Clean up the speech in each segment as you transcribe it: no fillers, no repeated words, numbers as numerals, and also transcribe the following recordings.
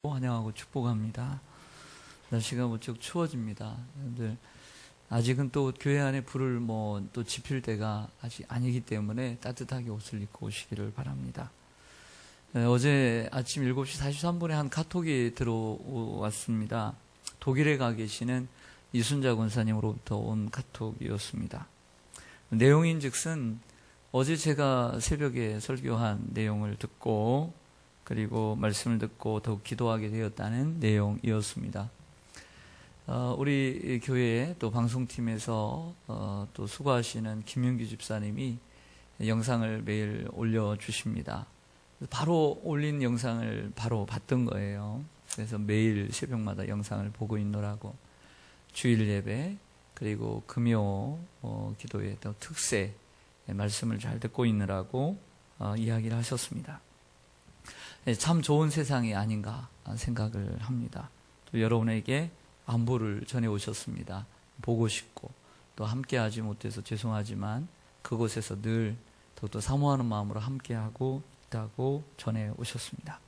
환영하고 축복합니다. 날씨가 무척 추워집니다. 여러분들 아직은 또 교회 안에 불을 또 지필 때가 아직 아니기 때문에 따뜻하게 옷을 입고 오시기를 바랍니다. 어제 아침 7시 43분에 한 카톡이 들어왔습니다. 독일에 가 계시는 이순자 권사님으로부터 온 카톡이었습니다. 내용인즉슨 어제 제가 새벽에 설교한 내용을 듣고 그리고 말씀을 듣고 더욱 기도하게 되었다는 내용이었습니다. 우리 교회 또 방송팀에서 또 수고하시는 김윤규 집사님이 영상을 매일 올려주십니다. 바로 올린 영상을 바로 봤던 거예요. 그래서 매일 새벽마다 영상을 보고 있노라고 주일 예배 그리고 금요 기도회 또 특세 말씀을 잘 듣고 있느라고 이야기를 하셨습니다. 참 좋은 세상이 아닌가 생각을 합니다. 또 여러분에게 안부를 전해 오셨습니다. 보고 싶고 또 함께하지 못해서 죄송하지만 그곳에서 늘 더욱더 사모하는 마음으로 함께하고 있다고 전해 오셨습니다.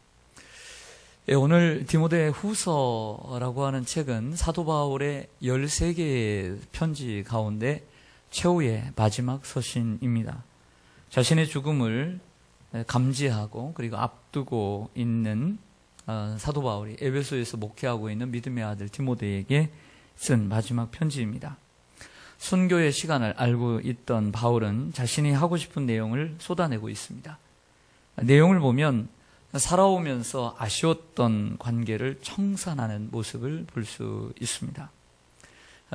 오늘 디모데 후서라고 하는 책은 사도 바울의 13개의 편지 가운데 최후의 마지막 서신입니다. 자신의 죽음을 감지하고 그리고 앞두고 있는 사도 바울이 에베소에서 목회하고 있는 믿음의 아들 디모데에게 쓴 마지막 편지입니다. 순교의 시간을 알고 있던 바울은 자신이 하고 싶은 내용을 쏟아내고 있습니다. 내용을 보면 살아오면서 아쉬웠던 관계를 청산하는 모습을 볼 수 있습니다.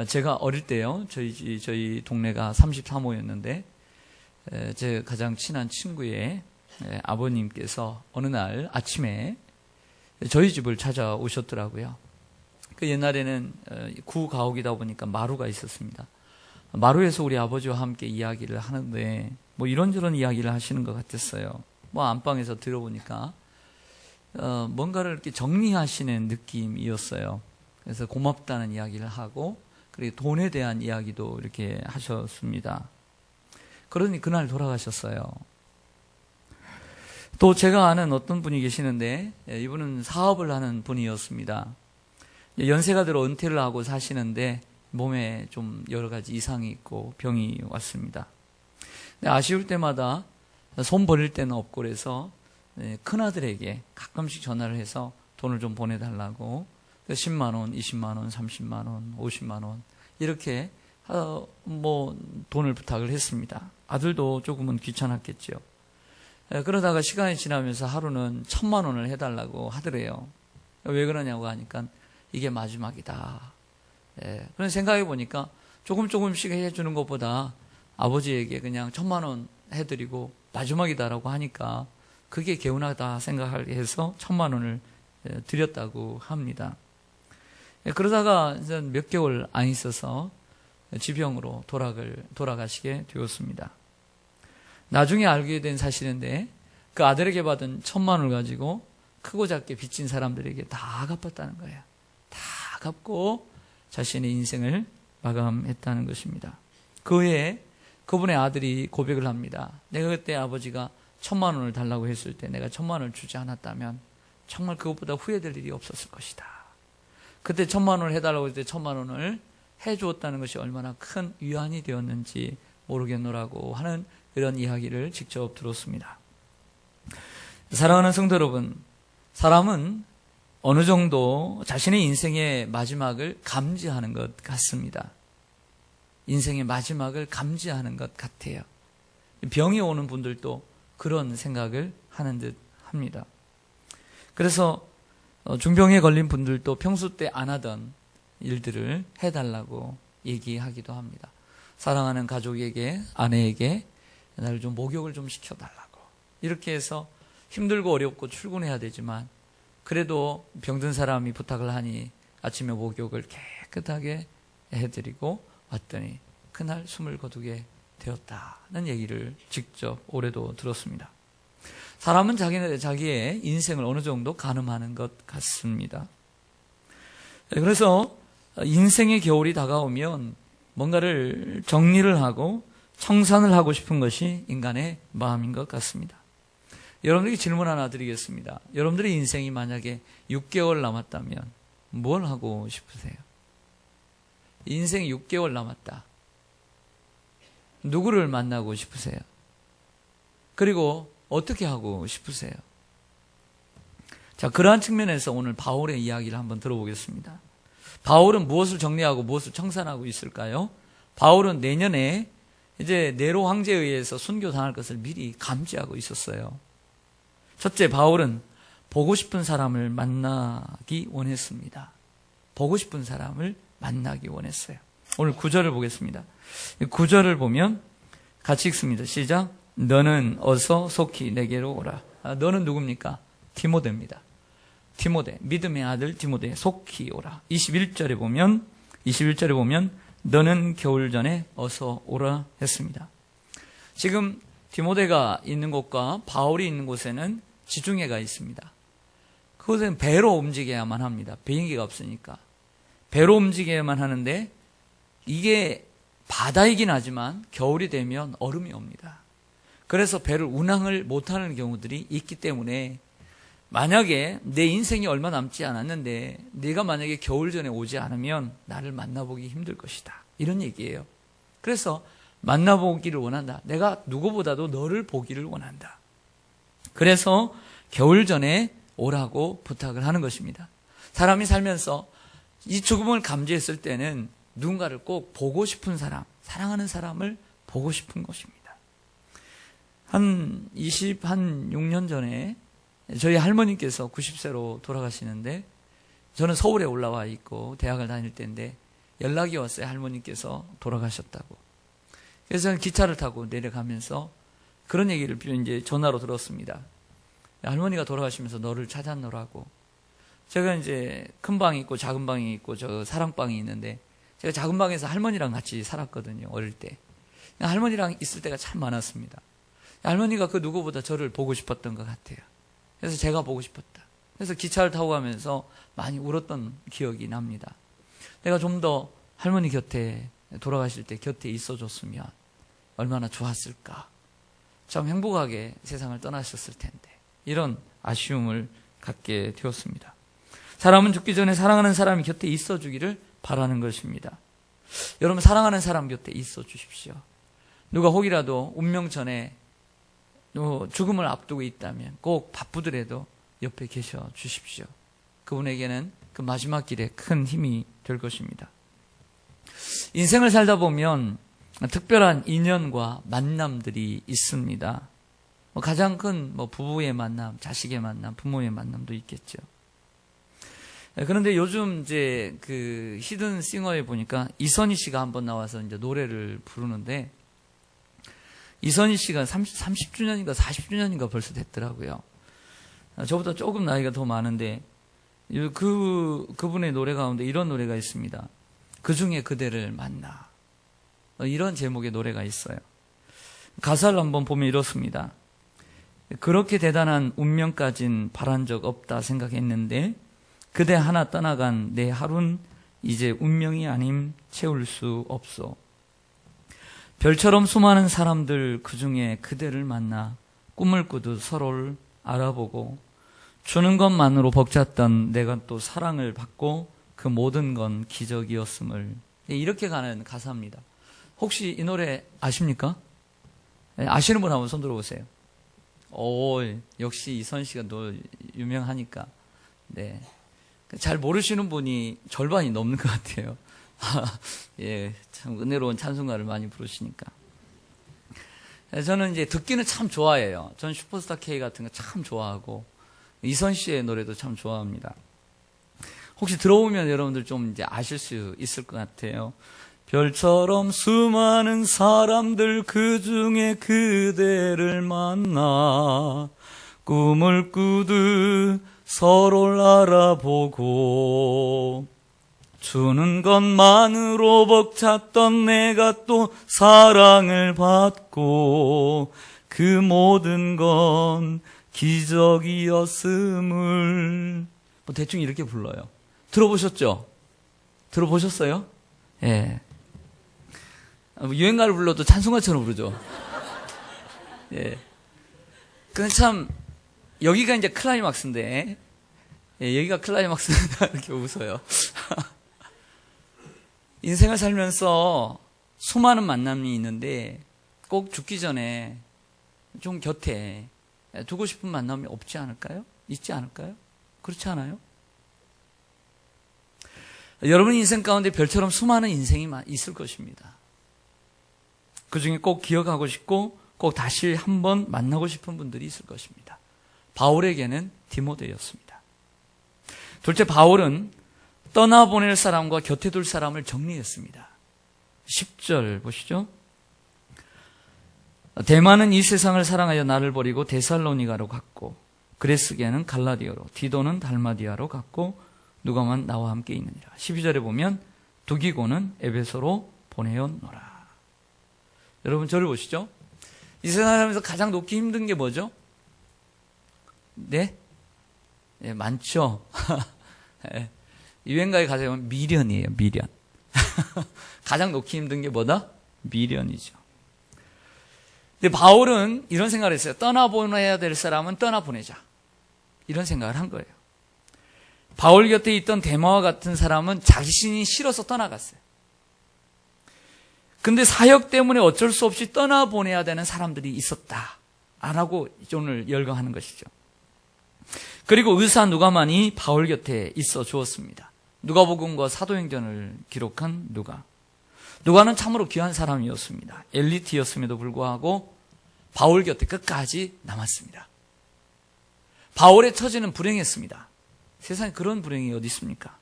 제가 어릴 때요, 저희 동네가 33호였는데 제 가장 친한 친구의 아버님께서 어느 날 아침에 저희 집을 찾아오셨더라고요. 그 옛날에는 구가옥이다 보니까 마루가 있었습니다. 마루에서 우리 아버지와 함께 이야기를 하는데 이런저런 이야기를 하시는 것 같았어요. 안방에서 들어보니까 뭔가를 이렇게 정리하시는 느낌이었어요. 그래서 고맙다는 이야기를 하고 그리고 돈에 대한 이야기도 이렇게 하셨습니다. 그러니 그날 돌아가셨어요. 또 제가 아는 어떤 분이 계시는데 이분은 사업을 하는 분이었습니다. 연세가 들어 은퇴를 하고 사시는데 몸에 좀 여러 가지 이상이 있고 병이 왔습니다. 아쉬울 때마다 손 벌릴 때는 없고 그래서 큰아들에게 가끔씩 전화를 해서 돈을 좀 보내달라고 10만 원, 20만 원, 30만 원, 50만 원 이렇게 돈을 부탁을 했습니다. 아들도 조금은 귀찮았겠죠. 그러다가 시간이 지나면서 하루는 1,000만 원을 해달라고 하더래요. 왜 그러냐고 하니까 이게 마지막이다. 그런 생각해 보니까 조금씩 해주는 것보다 아버지에게 그냥 1,000만 원 해드리고 마지막이다라고 하니까 그게 개운하다 생각하게 해서 1,000만 원을 드렸다고 합니다. 그러다가 이제 몇 개월 안 있어서 지병으로 돌아가시게 되었습니다. 나중에 알게 된 사실인데 그 아들에게 받은 1,000만 원을 가지고 크고 작게 빚진 사람들에게 다 갚았다는 거예요. 다 갚고 자신의 인생을 마감했다는 것입니다. 그 후에 그분의 아들이 고백을 합니다. 내가 그때 아버지가 1,000만 원을 달라고 했을 때 내가 1,000만 원을 주지 않았다면 정말 그것보다 후회될 일이 없었을 것이다. 그때 1,000만 원을 해달라고 했을 때 1,000만 원을 해주었다는 것이 얼마나 큰 위안이 되었는지 모르겠노라고 하는 이런 이야기를 직접 들었습니다. 사랑하는 성도 여러분, 사람은 어느 정도 자신의 인생의 마지막을 감지하는 것 같습니다. 인생의 마지막을 감지하는 것 같아요. 병이 오는 분들도 그런 생각을 하는 듯 합니다. 그래서 중병에 걸린 분들도 평소 때 안 하던 일들을 해달라고 얘기하기도 합니다. 사랑하는 가족에게, 아내에게 나를 좀 목욕을 좀 시켜달라고. 이렇게 해서 힘들고 어렵고 출근해야 되지만 그래도 병든 사람이 부탁을 하니 아침에 목욕을 깨끗하게 해드리고 왔더니 그날 숨을 거두게 되었다는 얘기를 직접 올해도 들었습니다. 사람은 자기의 인생을 어느 정도 가늠하는 것 같습니다. 그래서 인생의 겨울이 다가오면 뭔가를 정리를 하고 청산을 하고 싶은 것이 인간의 마음인 것 같습니다. 여러분들에게 질문 하나 드리겠습니다. 여러분들의 인생이 만약에 6개월 남았다면 뭘 하고 싶으세요? 인생 6개월 남았다. 누구를 만나고 싶으세요? 그리고 어떻게 하고 싶으세요? 자, 그러한 측면에서 오늘 바울의 이야기를 한번 들어보겠습니다. 바울은 무엇을 정리하고 무엇을 청산하고 있을까요? 바울은 내년에 이제 네로 황제에 의해서 순교당할 것을 미리 감지하고 있었어요. 첫째, 바울은 보고 싶은 사람을 만나기 원했습니다. 보고 싶은 사람을 만나기 원했어요. 오늘 9절을 보겠습니다. 9절을 보면 같이 읽습니다. 시작. 너는 어서 속히 내게로 오라. 너는 누굽니까? 디모데입니다. 디모데, 믿음의 아들 디모데, 속히 오라. 21절에 보면 너는 겨울 전에 어서 오라 했습니다. 지금 디모데가 있는 곳과 바울이 있는 곳에는 지중해가 있습니다. 그곳은 배로 움직여야만 합니다. 비행기가 없으니까. 배로 움직여야만 하는데 이게 바다이긴 하지만 겨울이 되면 얼음이 옵니다. 그래서 배를 운항을 못하는 경우들이 있기 때문에 만약에 내 인생이 얼마 남지 않았는데 네가 만약에 겨울 전에 오지 않으면 나를 만나보기 힘들 것이다. 이런 얘기예요. 그래서 만나보기를 원한다. 내가 누구보다도 너를 보기를 원한다. 그래서 겨울 전에 오라고 부탁을 하는 것입니다. 사람이 살면서 이 죽음을 감지했을 때는 누군가를 꼭 보고 싶은 사람, 사랑하는 사람을 보고 싶은 것입니다. 한 6년 전에 저희 할머니께서 90세로 돌아가시는데 저는 서울에 올라와 있고 대학을 다닐 때인데 연락이 왔어요. 할머니께서 돌아가셨다고. 그래서 저는 기차를 타고 내려가면서 그런 얘기를 이제 전화로 들었습니다. 할머니가 돌아가시면서 너를 찾았노라고. 제가 이제 큰 방이 있고 작은 방이 있고 저 사랑방이 있는데 제가 작은 방에서 할머니랑 같이 살았거든요. 어릴 때. 할머니랑 있을 때가 참 많았습니다. 할머니가 그 누구보다 저를 보고 싶었던 것 같아요. 그래서 제가 보고 싶었다. 그래서 기차를 타고 가면서 많이 울었던 기억이 납니다. 내가 좀 더 할머니 곁에 돌아가실 때 곁에 있어줬으면 얼마나 좋았을까. 참 행복하게 세상을 떠나셨을 텐데 이런 아쉬움을 갖게 되었습니다. 사람은 죽기 전에 사랑하는 사람이 곁에 있어주기를 바라는 것입니다. 여러분 사랑하는 사람 곁에 있어주십시오. 누가 혹이라도 운명 전에 죽음을 앞두고 있다면 꼭 바쁘더라도 옆에 계셔 주십시오. 그분에게는 그 마지막 길에 큰 힘이 될 것입니다. 인생을 살다 보면 특별한 인연과 만남들이 있습니다. 가장 큰 부부의 만남, 자식의 만남, 부모의 만남도 있겠죠. 그런데 요즘 이제 그 히든 싱어에 보니까 이선희 씨가 한번 나와서 이제 노래를 부르는데 이선희 씨가 30주년인가 40주년인가 벌써 됐더라고요. 저보다 조금 나이가 더 많은데 그분의 노래 가운데 이런 노래가 있습니다. 그중에 그대를 만나. 이런 제목의 노래가 있어요. 가사를 한번 보면 이렇습니다. 그렇게 대단한 운명까진 바란 적 없다 생각했는데 그대 하나 떠나간 내 하루는 이제 운명이 아님 채울 수 없소. 별처럼 수많은 사람들 그중에 그대를 만나 꿈을 꾸듯 서로를 알아보고 주는 것만으로 벅찼던 내가 또 사랑을 받고 그 모든 건 기적이었음을. 이렇게 가는 가사입니다. 혹시 이 노래 아십니까? 아시는 분 한번 손 들어보세요. 오, 역시 이선 씨가 유명하니까. 네. 잘 모르시는 분이 절반이 넘는 것 같아요. 예, 참 은혜로운 찬송가를 많이 부르시니까. 저는 이제 듣기는 참 좋아해요. 전 슈퍼스타 K 같은 거 참 좋아하고 이선 씨의 노래도 참 좋아합니다. 혹시 들어보면 여러분들 좀 이제 아실 수 있을 것 같아요. 별처럼 수많은 사람들 그중에 그대를 만나 꿈을 꾸듯 서로를 알아보고 주는 것만으로 벅찼던 내가 또 사랑을 받고 그 모든 건 기적이었음을. 대충 이렇게 불러요. 들어보셨죠? 들어보셨어요? 예. 유행가를 불러도 찬송가처럼 부르죠. 예. 근데 참 여기가 이제 클라이막스인데, 여기가 클라이막스다. 이렇게 웃어요. 인생을 살면서 수많은 만남이 있는데 꼭 죽기 전에 좀 곁에 두고 싶은 만남이 없지 않을까요? 있지 않을까요? 그렇지 않아요? 여러분 인생 가운데 별처럼 수많은 인생이 있을 것입니다. 그 중에 꼭 기억하고 싶고 꼭 다시 한번 만나고 싶은 분들이 있을 것입니다. 바울에게는 디모데였습니다. 둘째, 바울은 떠나보낼 사람과 곁에 둘 사람을 정리했습니다. 10절 보시죠. 데마는 이 세상을 사랑하여 나를 버리고 데살로니가로 갔고, 그레스게는 갈라디아로, 디도는 달마디아로 갔고, 누가만 나와 함께 있느니라. 12절에 보면 두기고는 에베소로 보내었노라. 여러분 저를 보시죠. 이 세상을 살면서 가장 놓기 힘든 게 뭐죠? 네? 네, 많죠. 유행가에 가자면 미련이에요. 미련. 가장 놓기 힘든 게 뭐다? 미련이죠. 근데 바울은 이런 생각을 했어요. 떠나보내야 될 사람은 떠나보내자. 이런 생각을 한 거예요. 바울 곁에 있던 데마와 같은 사람은 자신이 싫어서 떠나갔어요. 근데 사역 때문에 어쩔 수 없이 떠나보내야 되는 사람들이 있었다. 라고 오늘 열거하는 것이죠. 그리고 의사 누가만이 바울 곁에 있어 주었습니다. 누가복음과 사도행전을 기록한 누가는 참으로 귀한 사람이었습니다. 엘리트였음에도 불구하고 바울 곁에 끝까지 남았습니다. 바울의 처지는 불행했습니다. 세상에 그런 불행이 어디 있습니까?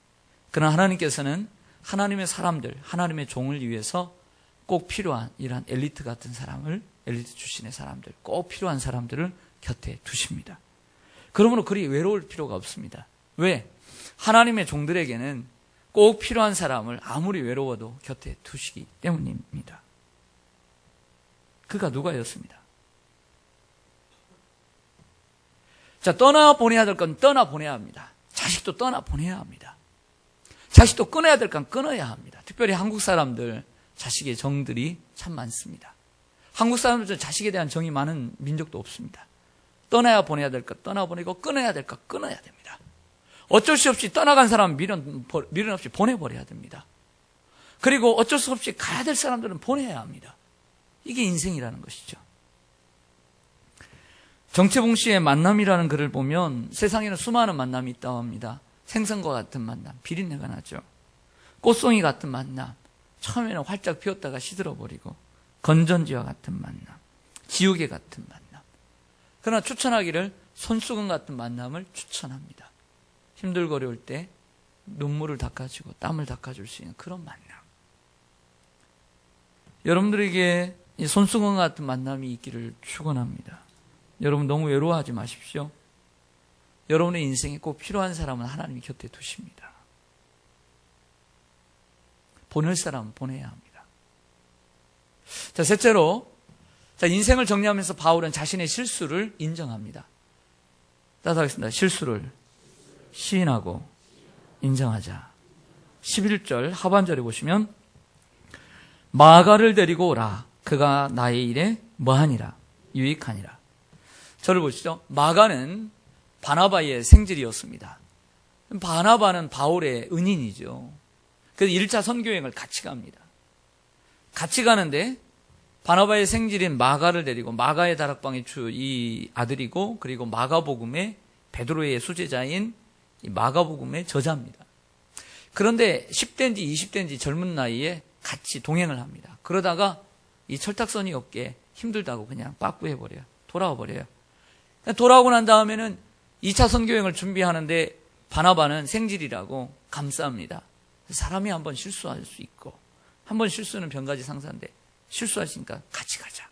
그러나 하나님께서는 하나님의 사람들, 하나님의 종을 위해서 꼭 필요한 이러한 엘리트 같은 사람을, 엘리트 출신의 사람들, 꼭 필요한 사람들을 곁에 두십니다. 그러므로 그리 외로울 필요가 없습니다. 왜? 하나님의 종들에게는 꼭 필요한 사람을 아무리 외로워도 곁에 두시기 때문입니다. 그가 누가였습니다. 자, 떠나보내야 될 건 떠나보내야 합니다. 자식도 떠나보내야 합니다. 자식도 끊어야 될 건 끊어야 합니다. 특별히 한국 사람들, 자식의 정들이 참 많습니다. 한국 사람들은 자식에 대한 정이 많은 민족도 없습니다. 떠나야 보내야 될 것 떠나보내고 끊어야 될 것 끊어야 됩니다. 어쩔 수 없이 떠나간 사람은 미련 없이 보내버려야 됩니다. 그리고 어쩔 수 없이 가야 될 사람들은 보내야 합니다. 이게 인생이라는 것이죠. 정채봉 씨의 만남이라는 글을 보면 세상에는 수많은 만남이 있다고 합니다. 생선과 같은 만남, 비린내가 나죠. 꽃송이 같은 만남, 처음에는 활짝 피었다가 시들어버리고, 건전지와 같은 만남, 지우개 같은 만남. 그러나 추천하기를 손수건 같은 만남을 추천합니다. 힘들고 어려울 때 눈물을 닦아주고 땀을 닦아줄 수 있는 그런 만남. 여러분들에게 이 손수건 같은 만남이 있기를 축원합니다. 여러분 너무 외로워하지 마십시오. 여러분의 인생에 꼭 필요한 사람은 하나님이 곁에 두십니다. 보낼 사람은 보내야 합니다. 자, 셋째로, 인생을 정리하면서 바울은 자신의 실수를 인정합니다. 따라하겠습니다. 실수를 시인하고 인정하자. 11절 하반절에 보시면 마가를 데리고 오라. 그가 나의 일에 뭐하니라. 유익하니라. 저를 보시죠. 마가는 바나바의 생질이었습니다. 바나바는 바울의 은인이죠. 그래서 1차 선교여행을 같이 갑니다. 같이 가는데 바나바의 생질인 마가를 데리고, 마가의 다락방의 주 이 아들이고, 그리고 마가복음의 베드로의 수제자인 이 마가복음의 저자입니다. 그런데 10대인지 20대인지 젊은 나이에 같이 동행을 합니다. 그러다가 이 철딱선이 없게 힘들다고 그냥 빠꾸해버려요. 돌아와 버려요. 돌아오고 난 다음에는 2차 선교여행을 준비하는데 바나바는 생질이라고 감쌉니다. 사람이 한번 실수할 수 있고, 한번 실수는 병가지 상사인데 실수하시니까 같이 가자.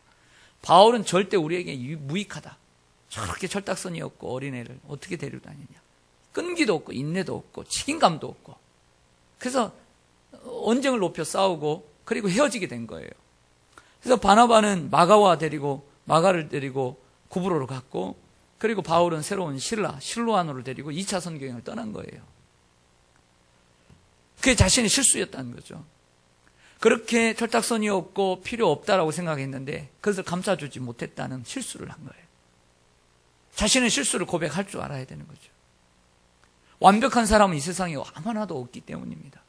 바울은 절대 우리에게 무익하다. 저렇게 철딱선이 없고 어린애를 어떻게 데리고 다니냐. 끈기도 없고 인내도 없고 책임감도 없고. 그래서 언쟁을 높여 싸우고 그리고 헤어지게 된 거예요. 그래서 바나바는 마가를 데리고 구브로로 갔고, 그리고 바울은 새로운 실로아노를 데리고 2차 선교여행을 떠난 거예요. 그게 자신의 실수였다는 거죠. 그렇게 철딱선이 없고 필요 없다라고 생각했는데 그것을 감싸주지 못했다는 실수를 한 거예요. 자신의 실수를 고백할 줄 알아야 되는 거죠. 완벽한 사람은 이 세상에 아무나도 없기 때문입니다.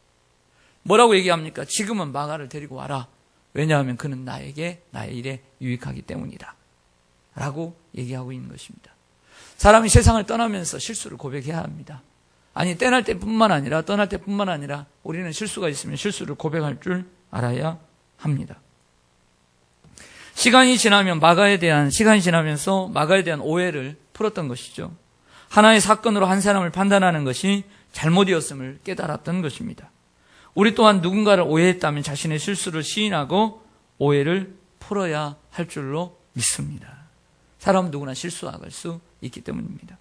뭐라고 얘기합니까? 지금은 마가를 데리고 와라. 왜냐하면 그는 나에게 나의 일에 유익하기 때문이다 라고 얘기하고 있는 것입니다. 사람이 세상을 떠나면서 실수를 고백해야 합니다. 아니, 떠날 때뿐만 아니라 우리는 실수가 있으면 실수를 고백할 줄 알아야 합니다. 시간이 지나면서 마가에 대한 오해를 풀었던 것이죠. 하나의 사건으로 한 사람을 판단하는 것이 잘못이었음을 깨달았던 것입니다. 우리 또한 누군가를 오해했다면 자신의 실수를 시인하고 오해를 풀어야 할 줄로 믿습니다. 사람은 누구나 실수할 수 있기 때문입니다.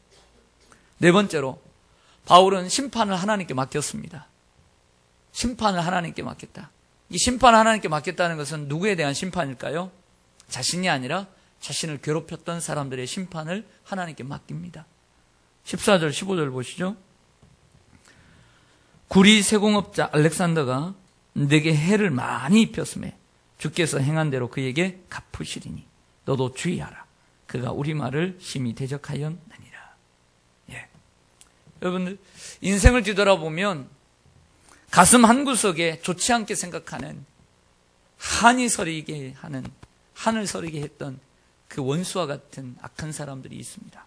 네 번째로, 바울은 심판을 하나님께 맡겼습니다. 심판을 하나님께 맡겼다. 이 심판을 하나님께 맡겼다는 것은 누구에 대한 심판일까요? 자신이 아니라 자신을 괴롭혔던 사람들의 심판을 하나님께 맡깁니다. 14절, 15절 보시죠. 구리 세공업자 알렉산더가 내게 해를 많이 입혔음에 주께서 행한 대로 그에게 갚으시리니 너도 주의하라. 그가 우리 말을 심히 대적하였느니라. 예. 여러분들, 인생을 뒤돌아보면 가슴 한구석에 좋지 않게 생각하는, 한을 서리게 했던 그 원수와 같은 악한 사람들이 있습니다.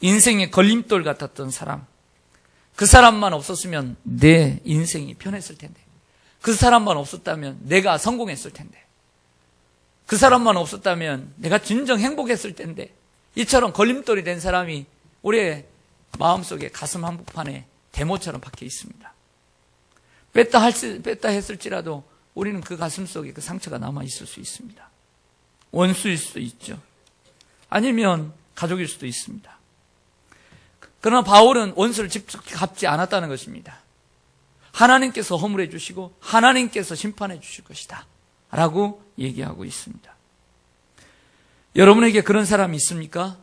인생의 걸림돌 같았던 사람, 그 사람만 없었으면 내 인생이 편했을 텐데, 그 사람만 없었다면 내가 성공했을 텐데, 그 사람만 없었다면 내가 진정 행복했을 텐데, 이처럼 걸림돌이 된 사람이 우리의 마음속에 가슴 한복판에 대모처럼 박혀 있습니다. 뺐다 했을지라도 우리는 그 가슴 속에 그 상처가 남아 있을 수 있습니다. 원수일 수도 있죠. 아니면 가족일 수도 있습니다. 그러나 바울은 원수를 직접 갚지 않았다는 것입니다. 하나님께서 허물해 주시고 하나님께서 심판해 주실 것이다 라고 얘기하고 있습니다. 여러분에게 그런 사람이 있습니까?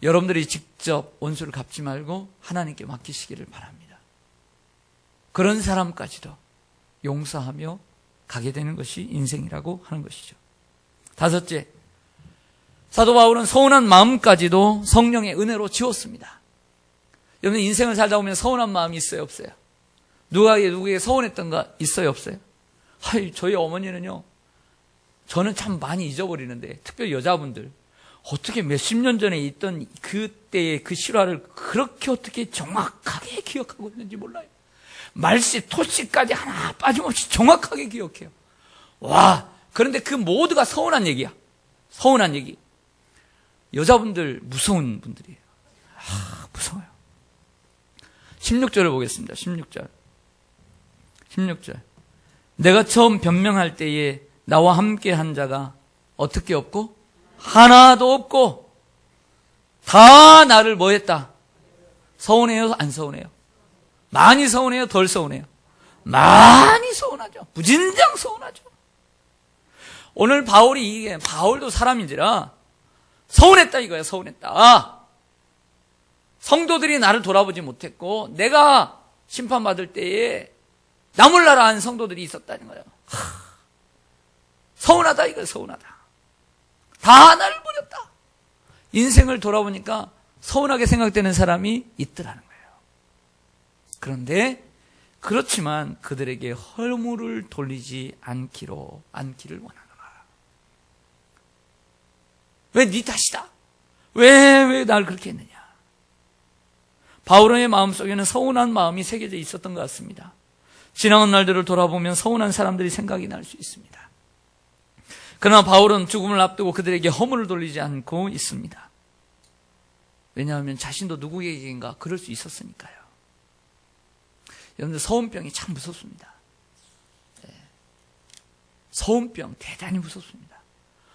여러분들이 직접 원수를 갚지 말고 하나님께 맡기시기를 바랍니다. 그런 사람까지도 용서하며 가게 되는 것이 인생이라고 하는 것이죠. 다섯째, 사도 바울은 서운한 마음까지도 성령의 은혜로 지웠습니다. 여러분, 인생을 살다 보면 서운한 마음이 있어요, 없어요? 누구에게 서운했던 거 있어요, 없어요? 저희 어머니는요, 저는 참 많이 잊어버리는데, 특별히 여자분들, 어떻게 몇십 년 전에 있던 그때의 그 실화를 그렇게 어떻게 정확하게 기억하고 있는지 몰라요. 말씨, 토씨까지 하나 빠짐없이 정확하게 기억해요. 와, 그런데 그 모두가 서운한 얘기야. 서운한 얘기. 여자분들 무서운 분들이에요. 무서워요. 16절을 보겠습니다. 16절. 내가 처음 변명할 때에 나와 함께 한 자가 어떻게 없고? 하나도 없고 다 나를 뭐 했다? 서운해요? 안 서운해요? 많이 서운해요? 덜 서운해요? 많이 서운하죠. 무진장 서운하죠. 오늘 바울도 사람인지라 서운했다 이거야. 서운했다. 성도들이 나를 돌아보지 못했고 내가 심판받을 때에 나 몰라라 한 성도들이 있었다는 거예요. 서운하다 이거야. 서운하다. 다 나를 버렸다. 인생을 돌아보니까 서운하게 생각되는 사람이 있더라는 거예요. 그런데 그렇지만 그들에게 허물을 돌리지 않기를 원하노라. 왜 네 탓이다? 왜 날 그렇게 했느냐? 바울의 마음속에는 서운한 마음이 새겨져 있었던 것 같습니다. 지나온 날들을 돌아보면 서운한 사람들이 생각이 날 수 있습니다. 그러나 바울은 죽음을 앞두고 그들에게 허물을 돌리지 않고 있습니다. 왜냐하면 자신도 누구에게인가 그럴 수 있었으니까요. 여러분들, 서운병이 참 무섭습니다. 서운병 대단히 무섭습니다.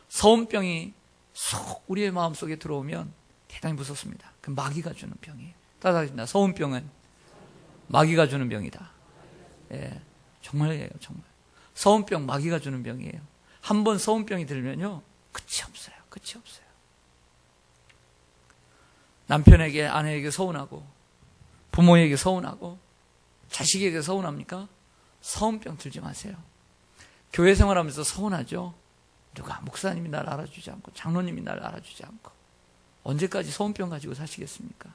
서운병이 쏙 우리의 마음속에 들어오면 대단히 무섭습니다. 그 마귀가 주는 병이에요. 따라하겠습니다. 서운병은 마귀가 주는 병이다. 정말이에요. 정말. 서운병 마귀가 주는 병이에요. 한번 서운병이 들면요, 끝이 없어요. 끝이 없어요. 남편에게, 아내에게 서운하고, 부모에게 서운하고, 자식에게 서운합니까? 서운병 들지 마세요. 교회 생활하면서 서운하죠? 누가 목사님이 날 알아주지 않고, 장로님이 날 알아주지 않고, 언제까지 서운병 가지고 사시겠습니까?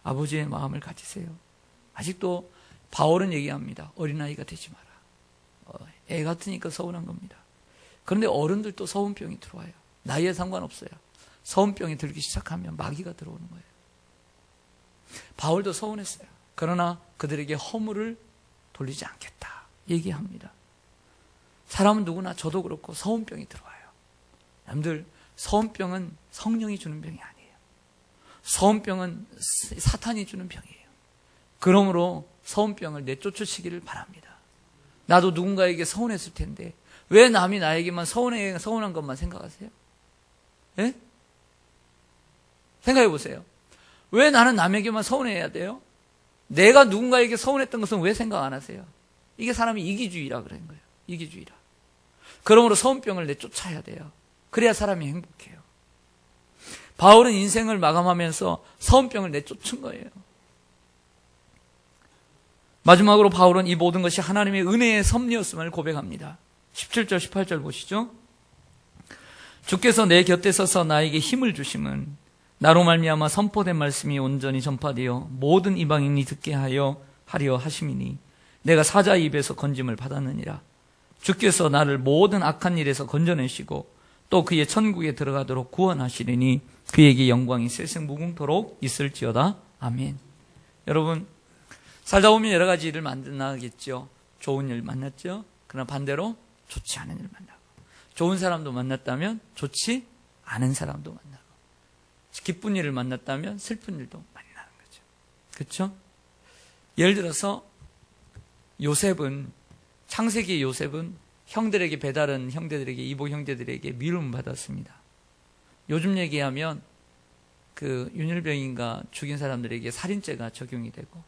아버지의 마음을 가지세요. 아직도 바울은 얘기합니다. 어린아이가 되지 마라. 애 같으니까 서운한 겁니다. 그런데 어른들도 서운병이 들어와요. 나이에 상관없어요. 서운병이 들기 시작하면 마귀가 들어오는 거예요. 바울도 서운했어요. 그러나 그들에게 허물을 돌리지 않겠다 얘기합니다. 사람은 누구나 저도 그렇고 서운병이 들어와요. 여러분들, 서운병은 성령이 주는 병이 아니에요. 서운병은 사탄이 주는 병이에요. 그러므로 서운병을 내쫓으시기를 바랍니다. 나도 누군가에게 서운했을 텐데 왜 남이 나에게만 서운한 것만 생각하세요? 예? 생각해 보세요. 왜 나는 남에게만 서운해야 돼요? 내가 누군가에게 서운했던 것은 왜 생각 안 하세요? 이게 사람이 이기주의라 그런 거예요. 이기주의라. 그러므로 서운병을 내쫓아야 돼요. 그래야 사람이 행복해요. 바울은 인생을 마감하면서 서운병을 내쫓은 거예요. 마지막으로 바울은 이 모든 것이 하나님의 은혜의 섭리였음을 고백합니다. 17절 18절 보시죠. 주께서 내 곁에 서서 나에게 힘을 주심은 나로 말미암아 선포된 말씀이 온전히 전파되어 모든 이방인이 듣게 하려 하심이니 내가 사자의 입에서 건짐을 받았느니라. 주께서 나를 모든 악한 일에서 건져내시고 또 그의 천국에 들어가도록 구원하시리니 그에게 영광이 세세무궁토록 있을지어다. 아멘. 여러분, 살다 보면 여러 가지 일을 만나겠죠. 좋은 일 만났죠. 그러나 반대로 좋지 않은 일 만나고, 좋은 사람도 만났다면 좋지 않은 사람도 만나고, 기쁜 일을 만났다면 슬픈 일도 만나는 거죠. 그렇죠? 예를 들어서 요셉은, 창세기의 요셉은 형들에게 배다른 형제들에게, 이복 형제들에게 미움을 받았습니다. 요즘 얘기하면 그 윤일병인가 죽인 사람들에게 살인죄가 적용이 되고,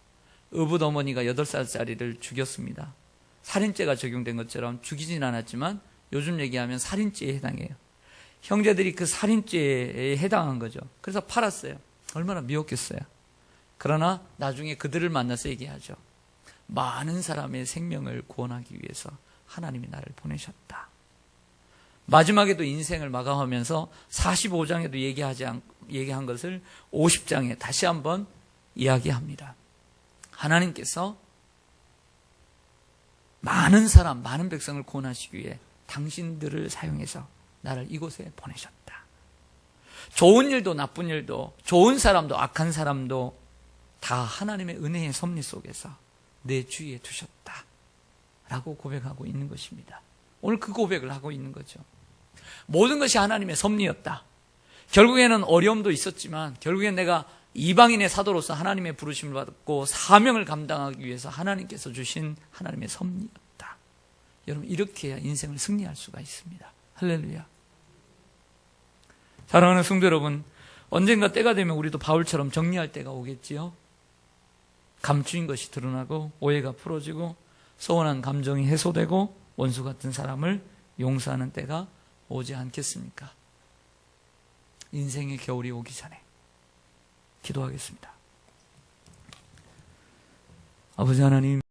의붓 어머니가 8살짜리를 죽였습니다. 살인죄가 적용된 것처럼 죽이진 않았지만 요즘 얘기하면 살인죄에 해당해요. 형제들이 그 살인죄에 해당한 거죠. 그래서 팔았어요. 얼마나 미웠겠어요. 그러나 나중에 그들을 만나서 얘기하죠. 많은 사람의 생명을 구원하기 위해서 하나님이 나를 보내셨다. 마지막에도 인생을 마감하면서 45장에도 얘기한 것을 50장에 다시 한번 이야기합니다. 하나님께서 많은 사람, 많은 백성을 구원하시기 위해 당신들을 사용해서 나를 이곳에 보내셨다. 좋은 일도 나쁜 일도, 좋은 사람도 악한 사람도 다 하나님의 은혜의 섭리 속에서 내 주위에 두셨다 라고 고백하고 있는 것입니다. 오늘 그 고백을 하고 있는 거죠. 모든 것이 하나님의 섭리였다. 결국에는 어려움도 있었지만 결국엔 내가 이방인의 사도로서 하나님의 부르심을 받고 사명을 감당하기 위해서 하나님께서 주신 하나님의 섭리였다. 여러분, 이렇게 해야 인생을 승리할 수가 있습니다. 할렐루야. 사랑하는 성도 여러분, 언젠가 때가 되면 우리도 바울처럼 정리할 때가 오겠지요. 감추인 것이 드러나고 오해가 풀어지고 서운한 감정이 해소되고 원수 같은 사람을 용서하는 때가 오지 않겠습니까? 인생의 겨울이 오기 전에 기도하겠습니다. 아버지 하나님,